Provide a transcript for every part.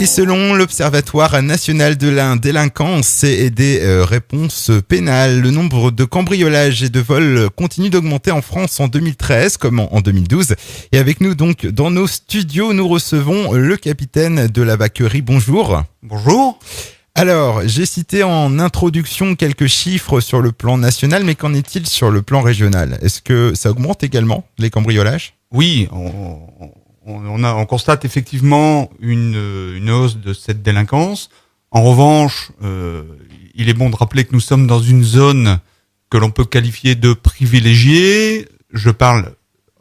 Et selon l'Observatoire national de la délinquance et des réponses pénales, le nombre de cambriolages et de vols continue d'augmenter en France en 2013 comme en 2012. Et avec nous donc dans nos studios, nous recevons le capitaine de la Vacquerie. Bonjour. Bonjour. Alors, j'ai cité en introduction quelques chiffres sur le plan national, mais qu'en est-il sur le plan régional ? Est-ce que ça augmente également, les cambriolages ? Oui, on constate effectivement une hausse de cette délinquance. En revanche, il est bon de rappeler que nous sommes dans une zone que l'on peut qualifier de privilégiée. Je parle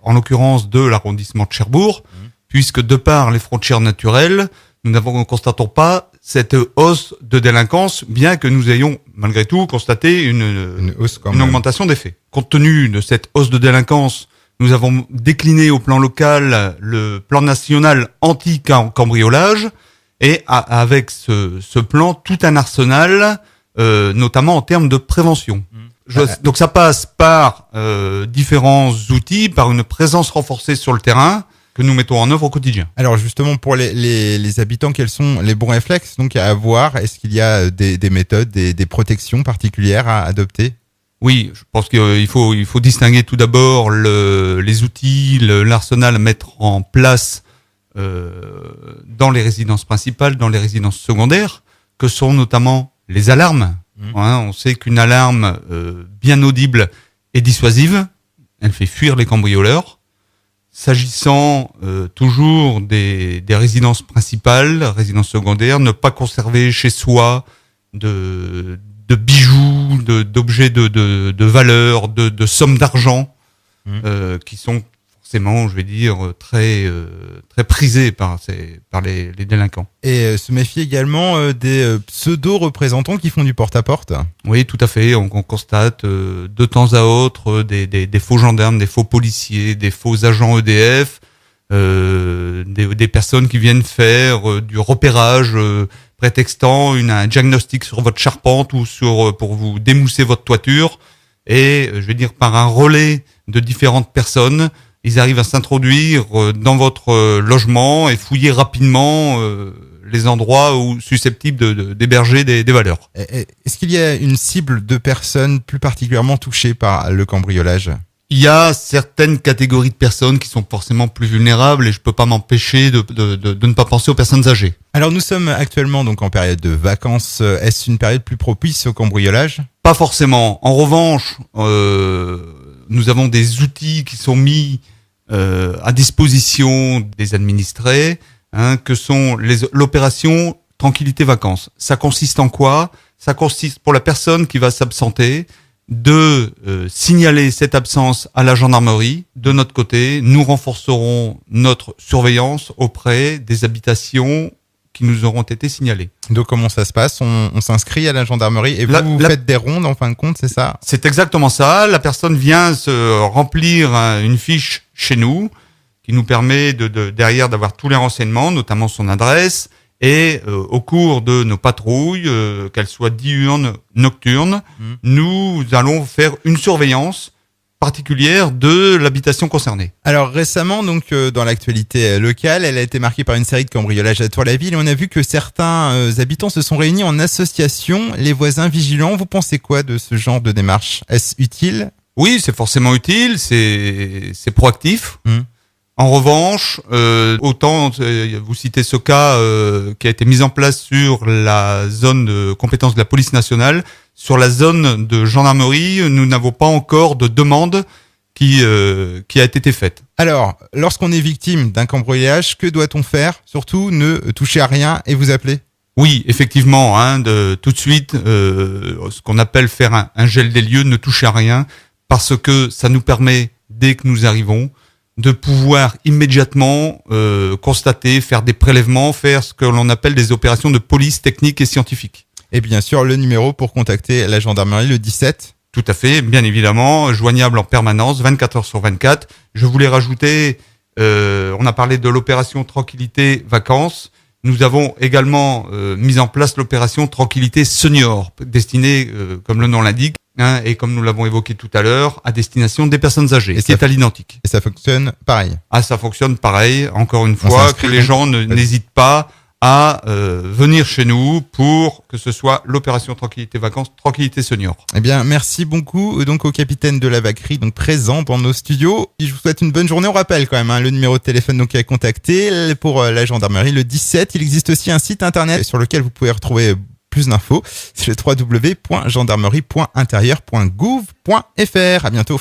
en l'occurrence de l'arrondissement de Cherbourg, puisque de par les frontières naturelles, nous ne constatons pas cette hausse de délinquance, bien que nous ayons malgré tout constaté une augmentation des faits. Compte tenu de cette hausse de délinquance, nous avons décliné au plan local le plan national anti-cambriolage et avec ce plan tout un arsenal, notamment en termes de prévention. Donc ça passe par différents outils, par une présence renforcée sur le terrain que nous mettons en œuvre au quotidien. Alors justement, pour les habitants, quels sont les bons réflexes donc à avoir ? Est-ce qu'il y a des méthodes, des protections particulières à adopter ? Oui, je pense qu'il faut distinguer tout d'abord les outils, l'arsenal à mettre en place dans les résidences principales, dans les résidences secondaires, que sont notamment les alarmes. On sait qu'une alarme bien audible est dissuasive, elle fait fuir les cambrioleurs. S'agissant toujours des résidences principales, résidences secondaires, ne pas conserver chez soi de bijoux, d'objets de valeur, de sommes d'argent qui sont forcément, je vais dire, très prisés par les délinquants. Et se méfier également des pseudo-représentants qui font du porte-à-porte. Oui, tout à fait. On constate de temps à autre des faux gendarmes, des faux policiers, des faux agents EDF, des personnes qui viennent faire du repérage prétextant un diagnostic sur votre charpente ou pour vous démousser votre toiture. Et je vais dire par un relais de différentes personnes, ils arrivent à s'introduire dans votre logement et fouiller rapidement les endroits susceptibles d'héberger des valeurs. Est-ce qu'il y a une cible de personnes plus particulièrement touchées par le cambriolage ? Il y a certaines catégories de personnes qui sont forcément plus vulnérables et je peux pas m'empêcher de ne pas penser aux personnes âgées. Alors nous sommes actuellement donc en période de vacances. Est-ce une période plus propice au cambriolage ? Pas forcément. En revanche, nous avons des outils qui sont mis à disposition des administrés, que sont l'opération Tranquillité Vacances. Ça consiste en quoi ? Ça consiste pour la personne qui va s'absenter de signaler cette absence à la gendarmerie. De notre côté, nous renforcerons notre surveillance auprès des habitations qui nous auront été signalées. Donc comment ça se passe ? On s'inscrit à la gendarmerie et vous faites des rondes en fin de compte, c'est ça ? C'est exactement ça. La personne vient se remplir une fiche chez nous qui nous permet derrière d'avoir tous les renseignements, notamment son adresse. Et au cours de nos patrouilles, qu'elles soient diurnes, nocturnes, nous allons faire une surveillance particulière de l'habitation concernée. Alors récemment, donc dans l'actualité locale, elle a été marquée par une série de cambriolages à Tour-la-Ville et on a vu que certains habitants se sont réunis en association, les voisins vigilants. Vous pensez quoi de ce genre de démarche ? Est-ce utile ? Oui, c'est forcément utile, c'est proactif. En revanche, autant vous citez ce cas qui a été mis en place sur la zone de compétence de la police nationale, sur la zone de gendarmerie, nous n'avons pas encore de demande qui a été faite. Alors, lorsqu'on est victime d'un cambriolage, que doit-on faire ? Surtout, ne toucher à rien et vous appeler ? Oui, effectivement, tout de suite, ce qu'on appelle faire un gel des lieux, ne toucher à rien, parce que ça nous permet, dès que nous arrivons, de pouvoir immédiatement constater, faire des prélèvements, faire ce que l'on appelle des opérations de police technique et scientifique. Et bien sûr, le numéro pour contacter la gendarmerie, le 17. Tout à fait, bien évidemment, joignable en permanence, 24 heures sur 24. Je voulais rajouter, on a parlé de l'opération Tranquillité Vacances. Nous avons également mis en place l'opération Tranquillité Senior, destinée, comme le nom l'indique, et comme nous l'avons évoqué tout à l'heure, à destination des personnes âgées, qui est à l'identique. Et ça fonctionne pareil. Ça fonctionne pareil, encore une fois, que les gens n'hésitent pas à venir chez nous pour que ce soit l'opération Tranquillité Vacances, Tranquillité Senior. Eh bien, merci beaucoup donc au capitaine de la Vacquerie, donc présent dans nos studios. Et je vous souhaite une bonne journée. On rappelle quand même le numéro de téléphone donc à contacter pour la gendarmerie, le 17. Il existe aussi un site internet sur lequel vous pouvez retrouver plus d'infos. C'est le www.gendarmerie.intérieur.gouv.fr. À bientôt.